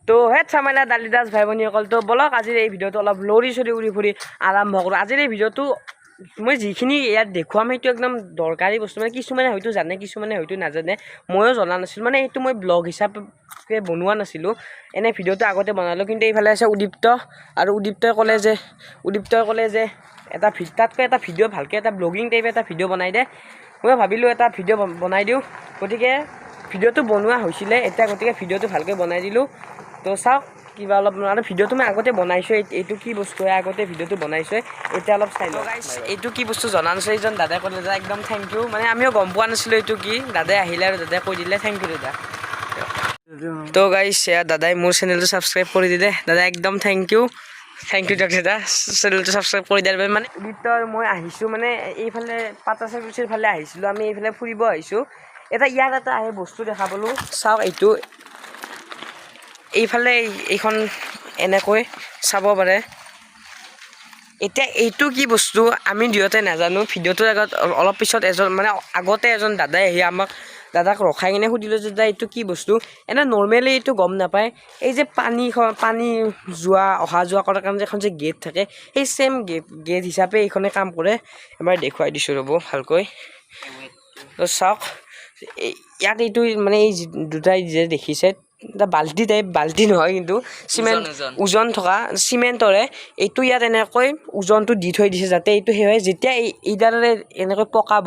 তো হেড চামাইলা দালিদাস ভাই ভনীসকল তো বলক আজিৰ এই ভিডিঅ'টো অলপ লৰি চৰি উৰি ফুৰি আৰম্ভ কৰোঁ। আজিৰ এই ভিডিঅ'টো মই যিখিনি ইয়াত দেখুৱাম সেইটো একদম দৰকাৰী বস্তু, মানে কিছুমানে হয়তো জানে কিছুমানে হয়তো নাজানে, ময়ো জনা নাছিলোঁ, মানে এইটো মই ব্লগ হিচাপে বনোৱা নাছিলোঁ, এনে ভিডিঅ'টো আগতে বনালোঁ। কিন্তু এইফালে আছে উদীপ্ত, আৰু উদীপ্তই ক'লে যে এটা তাতকৈ এটা ভিডিঅ' ভালকৈ এটা ব্লগিং টাইপ এটা ভিডিঅ' বনাই দে। মই ভাবিলোঁ এটা ভিডিঅ' বনাই দিওঁ, গতিকে ভিডিঅ'টো বনোৱা হৈছিলে এতিয়া, গতিকে ভিডিঅ'টো ভালকৈ বনাই দিলোঁ। তো চাওক কিবা অলপ, আৰু ভিডিঅ'টো মই আগতে বনাইছোঁ, এইটো কি বস্তু হয় আগতে ভিডিঅ'টো বনাইছোঁ, এতিয়া অলপ চাই লওঁ গাইছ। এইটো কি বস্তু জনা নাছিলোঁ, এইজন দাদাই ক'লে দাদা একদম থেংক ইউ, মানে আমিও গম পোৱা নাছিলোঁ এইটো কি, দাদাই আহিলে আৰু দাদাই কৈ দিলে থেংক ইউ দাদা। তো গাইছ দাদাই মোৰ চেনেলটো ছাবস্ক্ৰাইব কৰি দিলে, দাদা একদম থেংক ইউ দিয়ক দাদা, চেনেলটো ছাবস্ক্ৰাইব কৰি দিয়াৰ বাবে। মানে উদীপ্ত মই আহিছোঁ, মানে এইফালে পাটাচাকুচিৰ ফালে আহিছিলোঁ, আমি এইফালে ফুৰিব আহিছোঁ। ইয়াত এটা আহে বস্তু দেখা পালোঁ, চাওক এইটো এইফালে এইখন এনেকৈ চাব পাৰে। এতিয়া এইটো কি বস্তু আমি দুয়োটাই নাজানো। ভিডিঅ'টোৰ আগত অলপ পিছত আগতে এজন দাদাই আহি দাদাক ৰখাই কিনে সুধিলোঁ যে দাদা এইটো কি বস্তু, এনে নৰ্মেলি এইটো গম নাপায়। এই যে পানী অহা যোৱা কৰাৰ কাৰণে এখন যে গেট থাকে, সেই ছেইম গেট হিচাপে এইখনে কাম কৰে। এবাৰ দেখুৱাই দিছোঁ ৰ'ব ভালকৈ, তো চাওক ইয়াত এইটো মানে এই দুটাই যে দেখিছে এটা বাল্টি নহয় কিন্তু ওজন থকা চিমেণ্টৰে, এইটো ইয়াত এনেকৈ ওজনটো দি থৈ দিছে যাতে এইটো সেই হয়, যেতিয়া এইডালেৰে এনেকৈ পকাব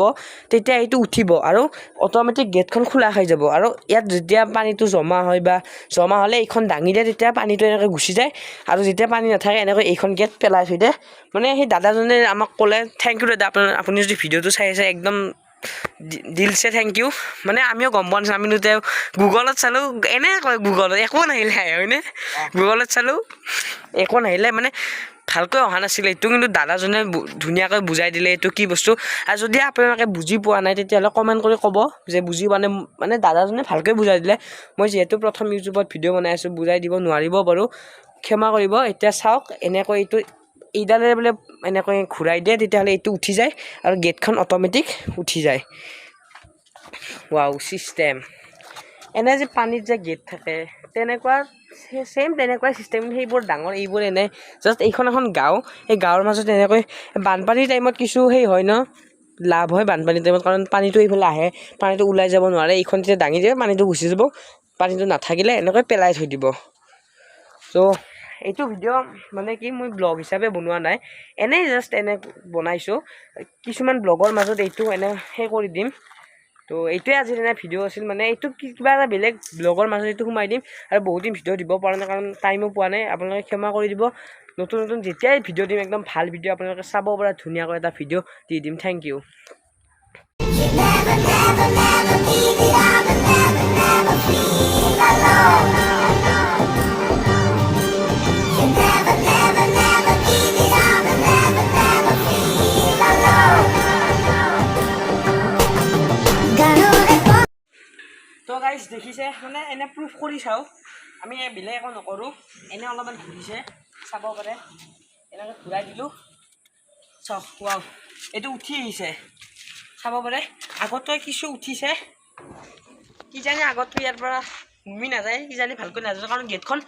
তেতিয়া এইটো উঠিব আৰু অট'মেটিক গেটখন খোলা খাই যাব। আৰু ইয়াত যেতিয়া পানীটো জমা হ'লে এইখন দাঙি দিয়ে, তেতিয়া পানীটো এনেকৈ গুচি যায়, আৰু যেতিয়া পানী নাথাকে এনেকৈ এইখন গেট পেলাই থৈ দিয়ে। মানে সেই দাদাজনে আমাক ক'লে থেংক ইউ দাদা, আপুনি যদি ভিডিঅ'টো চাই আছে একদম দিলছে থেংক ইউ। মানে আমিও গম পোৱা নাছিলোঁ, আমি এতিয়া গুগলত চালোঁ, এনে কয় গুগলত একো নাহিলে হয়নে, গুগলত চালোঁ একো নাহিলে, মানে ভালকৈ অহা নাছিলে এইটো, কিন্তু দাদাজনে ধুনীয়াকৈ বুজাই দিলে এইটো কি বস্তু। আৰু যদি আপোনালোকে বুজি পোৱা নাই তেতিয়াহ'লে কমেণ্ট কৰি ক'ব যে বুজি পোৱা নাই, মানে দাদাজনে ভালকৈ বুজাই দিলে। মই যিহেতু প্ৰথম ইউটিউবত ভিডিঅ' বনাই আছোঁ, বুজাই দিব নোৱাৰিব বাৰু, ক্ষমা কৰিব। এতিয়া চাওক এনেকৈ এইডালেৰে বোলে এনেকৈ ঘূৰাই দিয়ে, তেতিয়াহ'লে এইটো উঠি যায় আৰু গেটখন অট'মেটিক উঠি যায়। ৱাও চিষ্টেম, এনে যে পানীত যে গেট থাকে তেনেকুৱা তেনেকুৱাই চিষ্টেম, সেইবোৰ ডাঙৰ, এইবোৰ এনে জাষ্ট এইখন এখন গাঁও, এই গাঁৱৰ মাজত এনেকৈ বানপানীৰ টাইমত কিছু হয় ন, লাভ হয় বানপানীৰ টাইমত, কাৰণ পানীটো এইফালে আহে, পানীটো ওলাই যাব নোৱাৰে, এইখন যেতিয়া দাঙি দিয়ে পানীটো গুচি যাব, পানীটো নাথাকিলে এনেকৈ পেলাই থৈ দিব। তো এইটো ভিডিঅ' মানে কি মই ব্লগ হিচাপে বনোৱা নাই, এনেই জাষ্ট বনাইছোঁ, কিছুমান ব্লগৰ মাজত এইটো সেই কৰি দিম। তো এইটোৱে আজিৰ ভিডিঅ' আছিল, মানে এইটো কিবা এটা বেলেগ ব্লগৰ মাজত এইটো সোমাই দিম, আৰু বহুত দিন ভিডিঅ' দিব পৰা নাই কাৰণ টাইমো পোৱা নাই, আপোনালোকে ক্ষমা কৰি দিব। নতুন যেতিয়াই ভিডিঅ' দিম একদম ভাল ভিডিঅ' আপোনালোকে চাব পৰা ধুনীয়াকৈ এটা ভিডিঅ' দি দিম। Thank U. তো গাইজ দেখিছে, মানে এনে প্ৰুফ কৰি চাওঁ, আমি বেলেগ একো নকৰোঁ, এনে অলপমান ঘূৰিছে চাব পাৰে, এনেকৈ ঘূৰাই দিলোঁ, চাওক ৱাও এইটো উঠি আহিছে চাব পাৰে, আগতকৈ কিছু উঠিছে, কিজানি আগতকৈ ইয়াৰ পৰা নুমি নাযায়, কিজানি ভালকৈ নাযায়, কাৰণ গেটখন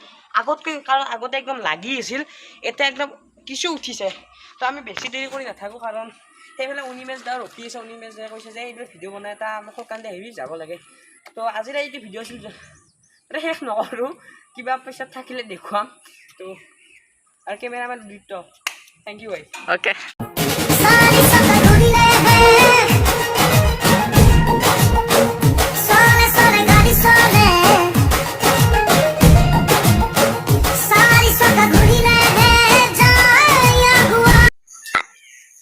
আগতে একদম লাগি আছিল, এতিয়া একদম কিছু উঠিছে। তো আমি বেছি দেৰি কৰি নাথাকোঁ, কাৰণ সেইফালে অনিমেষ দা ৰখি আছে, অনিমেষ দাই কৈছে যে এইবিলাক ভিডিঅ' বনাই এটা আমাক সকান্তে আহিবি যাব লাগে। তো আজিৰ এইটো ভিডিঅ' আছিল, মানে শেষ নকৰোঁ, কিবা পিছত থাকিলে দেখুৱাম। তো আৰু কেমেৰামেন দীপ্ত, থেংক ইউ ভাই। অ'কে।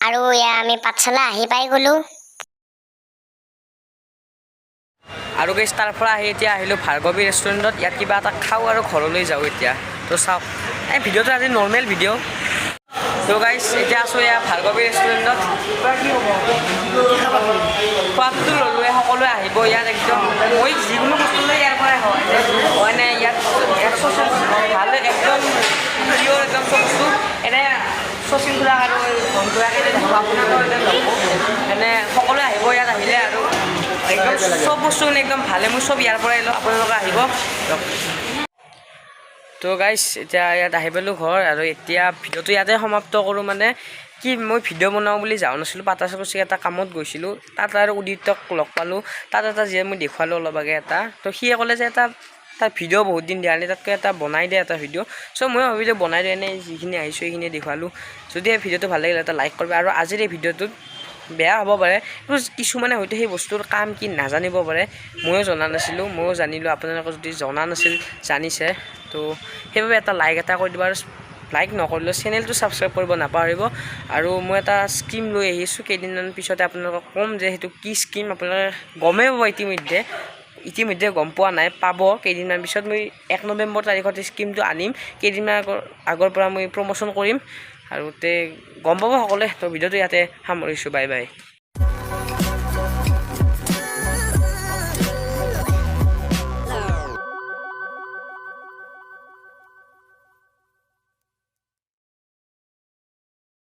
আৰু আমি পাঠশালা আহি পাই গ'লোঁ। আৰু গাইজ তাৰ পৰা এতিয়া আহিলোঁ ভাৰ্গবী ৰেষ্টুৰেণ্টত, ইয়াত কিবা এটা খাওঁ আৰু ঘৰলৈ যাওঁ এতিয়া। তো চাওক এই ভিডিঅ'টো আজি নৰ্মেল ভিডিঅ'। তো গাইজ এতিয়া আছোঁ ভাৰ্গবী ৰেষ্টুৰেণ্টত, সোৱাদটো ল'লোৱে, সকলোৱে আহিব ইয়াত, একদম মই যিকোনো বস্তু লৈ ইয়াৰ পৰাই হয় মানে ইয়াত ভাল, একদম পিয়ৰ, একদম চব বস্তু এনে শচীন খুৰাক আৰু ধনখুৰাক আপোনালোকৰ এনে সকলোৱে আহিব ইয়াত, আহিলে আৰু একদম চব বস্তু মানে একদম ভালে, মই চব ইয়াৰ পৰাই লওঁ, আপোনালোকে আহিব। তো গাইছ এতিয়া ইয়াত আহি পালোঁ ঘৰ আৰু এতিয়া ভিডিঅ'টো ইয়াতে সমাপ্ত কৰোঁ মানে কি মই ভিডিঅ' বনাওঁ বুলি যাওঁ নাছিলোঁ পাটাচকুচি এটা কামত গৈছিলোঁ তাত আৰু উদিতক লগ পালোঁ তাত এটা যিয়ে মই দেখুৱালোঁ অলপ আগে এটা তো সিয়ে ক'লে যে এটা তাৰ ভিডিঅ' বহুত দিন দিয়া নাই তাতকৈ এটা বনাই দিয়ে এটা ভিডিঅ' চ' মই ভাবিলোঁ বনাই দিয়ে এনেই যিখিনি আহিছোঁ সেইখিনি দেখুৱালোঁ যদি এই ভিডিঅ'টো ভাল লাগিলে এটা লাইক কৰিবা আৰু আজিৰ এই ভিডিঅ'টোত বেয়া হ'ব পাৰে কিন্তু কিছুমানে হয়তো সেই বস্তুৰ কাম কি নাজানিব পাৰে ময়ো জনা নাছিলোঁ ময়ো জানিলোঁ আপোনালোকে যদি জনা নাছিল জানিছে তো সেইবাবে এটা লাইক এটা কৰি দিব আৰু লাইক নকৰিলেও চেনেলটো ছাবস্ক্ৰাইব কৰিব নাপাহৰিব আৰু মই এটা স্কিম লৈ আহিছোঁ কেইদিনমান পিছতে আপোনালোকক ক'ম যে সেইটো কি স্কিম আপোনালোকে গমেই পাব ইতিমধ্যে গম পোৱা নাই পাব কেইদিনমান পিছত মই 1 নৱেম্বৰ তাৰিখত স্কিমটো আনিম কেইদিনমান আগৰ পৰা মই প্ৰমোশ্যন কৰিম আৰু তে গম পাব সকলোৱে তো ভিডিঅ'টো ইয়াতে সামৰিছোঁ বাই বাই